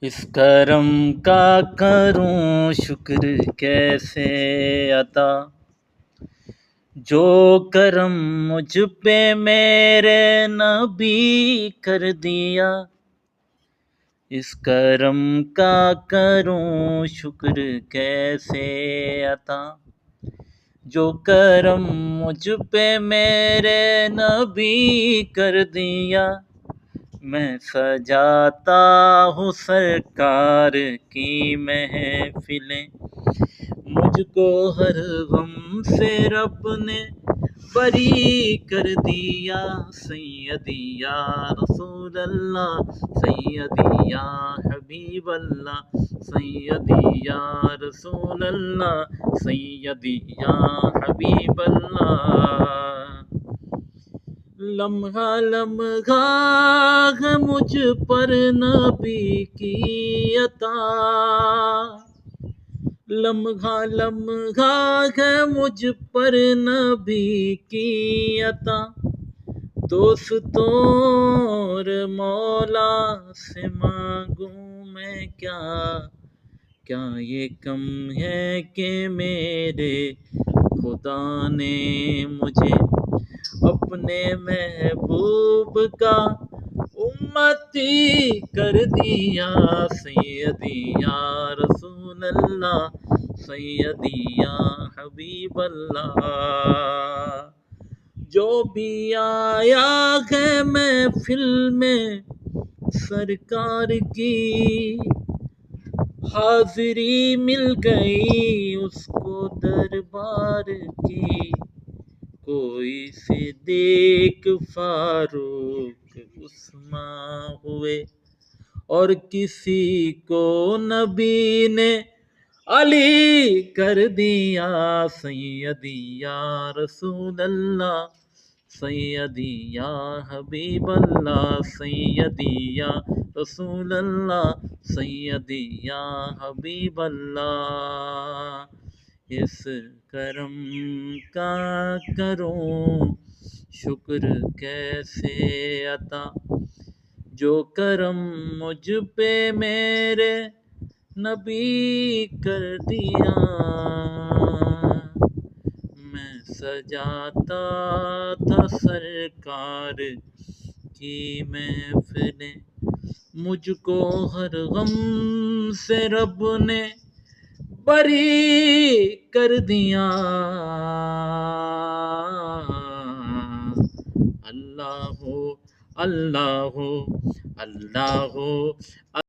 اس کرم کا کروں شکر کیسے عطا، جو کرم مجھ پہ میرے نبی کر دیا۔ اس کرم کا کروں شکر کیسے عطا، جو کرم مجھ پہ میرے نبی کر دیا۔ میں سجاتا ہوں سرکار کی محفلیں، مجھ کو ہر غم سے رب نے بری کر دیا۔ سیدی یا رسول اللہ، سیدی یا حبیب اللہ، سیدی یا رسول اللہ، سیدی یا حبیب اللہ۔ لمحہ لمحہ ہے مجھ پر نبی کی عطا، لمحہ لمحہ ہے مجھ پر نبی کی عطا۔ دوستوں اور مولا سے مانگوں میں کیا، کیا یہ کم ہے کہ میرے خدا نے مجھے اپنے محبوب کا امتی کر دیا۔ سیدی یا رسول اللہ، سیدی یا حبیب اللہ۔ جو بھی آیا ہے محفل میں سرکار کی، حاضری مل گئی اس کو دربار کی۔ کوئی صدیق فاروق عثمان ہوئے اور کسی کو نبی نے علی کر دیا۔ سیدی یا رسول اللہ، سیدی یا حبیب اللہ، سیدی یا رسول اللہ، سیدی یا حبیب اللہ۔ اس کرم کا کروں شکر کیسے عطا، جو کرم مجھ پہ میرے نبی کر دیا۔ میں سجاتا تھا سرکار کی محفلیں، مجھ کو ہر غم سے رب نے بری کر دیا۔ اللہ ہو اللہ ہو اللہ ہو۔